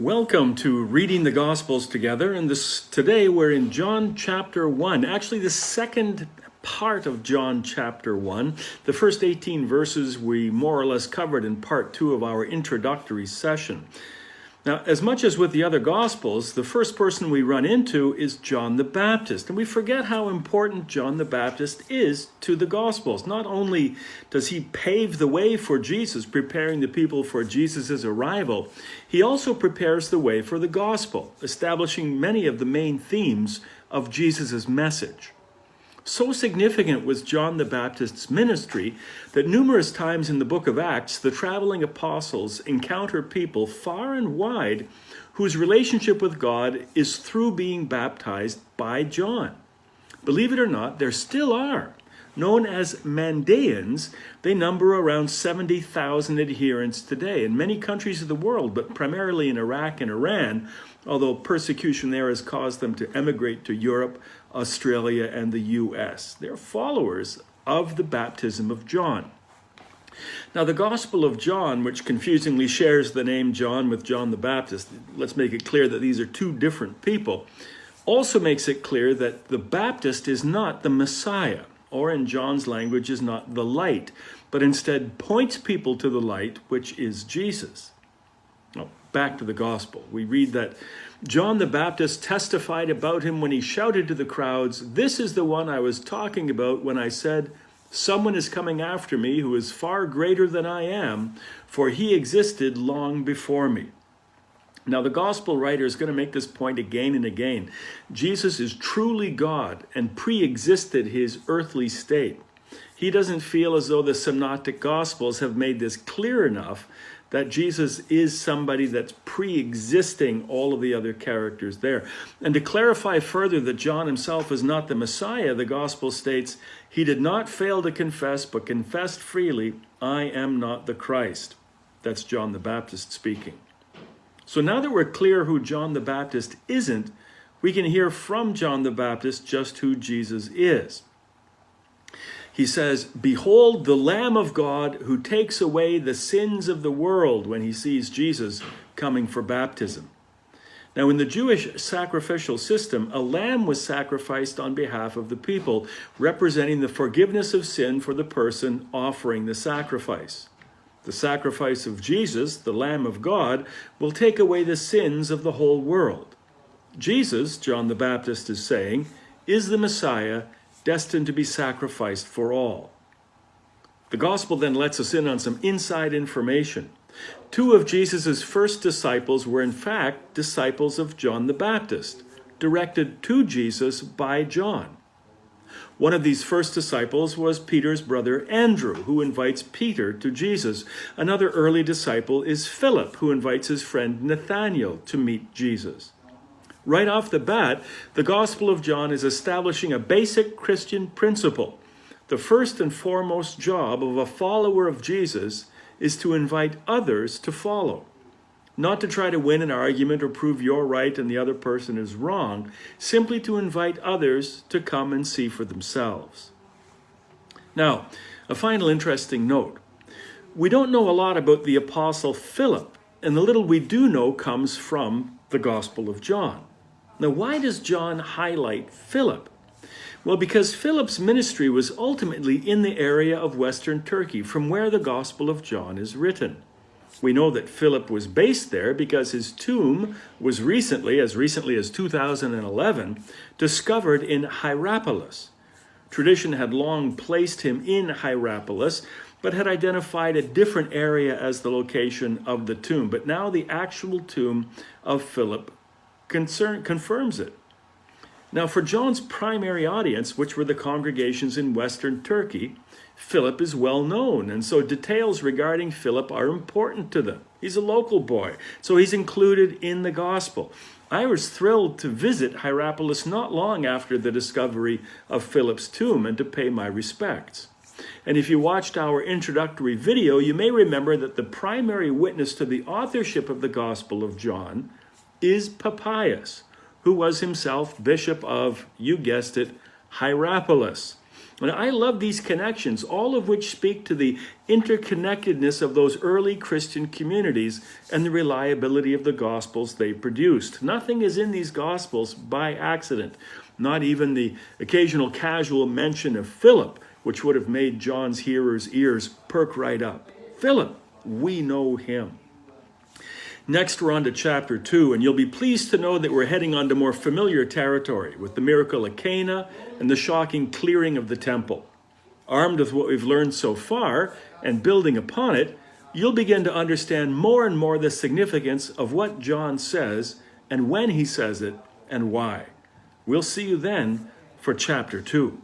Welcome to Reading the Gospels Together, and today we're in John chapter 1, actually the second part of John chapter 1. The first 18 verses we more or less covered in part 2 of our introductory session. Now, as much as with the other Gospels, the first person we run into is John the Baptist. And we forget how important John the Baptist is to the Gospels. Not only does he pave the way for Jesus, preparing the people for Jesus' arrival, he also prepares the way for the Gospel, establishing many of the main themes of Jesus' message. So significant was John the Baptist's ministry that numerous times in the book of Acts, the traveling apostles encounter people far and wide whose relationship with God is through being baptized by John. Believe it or not, there still are. Known as Mandaeans, they number around 70,000 adherents today in many countries of the world, but primarily in Iraq and Iran, although persecution there has caused them to emigrate to Europe, Australia, and the U.S. They're followers of the baptism of John. Now, the Gospel of John, which confusingly shares the name John with John the Baptist, let's make it clear that these are two different people, also makes it clear that the Baptist is not the Messiah, or in John's language is not the light, but instead points people to the light, which is Jesus. Now, back to the Gospel. We read that John the Baptist testified about him when he shouted to the crowds, "This is the one I was talking about when I said, 'Someone is coming after me who is far greater than I am, for he existed long before me.'" Now, the gospel writer is going to make this point again and again. Jesus is truly God and pre-existed his earthly state. He doesn't feel as though the synoptic gospels have made this clear enough that Jesus is somebody that's pre-existing all of the other characters there. And to clarify further that John himself is not the Messiah, the gospel states, "He did not fail to confess, but confessed freely, 'I am not the Christ.'" That's John the Baptist speaking. So now that we're clear who John the Baptist isn't, we can hear from John the Baptist just who Jesus is. He says, "Behold the Lamb of God who takes away the sins of the world," when he sees Jesus coming for baptism. Now, in the Jewish sacrificial system, a lamb was sacrificed on behalf of the people, representing the forgiveness of sin for the person offering the sacrifice. The sacrifice of Jesus, the Lamb of God, will take away the sins of the whole world. Jesus, John the Baptist is saying, is the Messiah destined to be sacrificed for all. The gospel then lets us in on some inside information. Two of Jesus' first disciples were in fact disciples of John the Baptist, directed to Jesus by John. One of these first disciples was Peter's brother Andrew, who invites Peter to Jesus. Another early disciple is Philip, who invites his friend Nathanael to meet Jesus. Right off the bat, the Gospel of John is establishing a basic Christian principle. The first and foremost job of a follower of Jesus is to invite others to follow. Not to try to win an argument or prove you're right and the other person is wrong, simply to invite others to come and see for themselves. Now, a final interesting note. We don't know a lot about the Apostle Philip, and the little we do know comes from the Gospel of John. Now, why does John highlight Philip? Well, because Philip's ministry was ultimately in the area of Western Turkey, from where the Gospel of John is written. We know that Philip was based there because his tomb was recently as 2011, discovered in Hierapolis. Tradition had long placed him in Hierapolis, but had identified a different area as the location of the tomb. But now the actual tomb of Philip confirms it. Now, for John's primary audience, which were the congregations in Western Turkey, Philip is well known, and so details regarding Philip are important to them. He's a local boy, so he's included in the gospel. I was thrilled to visit Hierapolis not long after the discovery of Philip's tomb and to pay my respects. And if you watched our introductory video, you may remember that the primary witness to the authorship of the Gospel of John is Papias, who was himself bishop of, you guessed it, Hierapolis. And I love these connections, all of which speak to the interconnectedness of those early Christian communities and the reliability of the Gospels they produced. Nothing is in these Gospels by accident, not even the occasional casual mention of Philip, which would have made John's hearers' ears perk right up. Philip, we know him. Next, we're on to chapter 2, and you'll be pleased to know that we're heading on to more familiar territory with the miracle at Cana and the shocking clearing of the temple. Armed with what we've learned so far and building upon it, you'll begin to understand more and more the significance of what John says and when he says it and why. We'll see you then for chapter 2.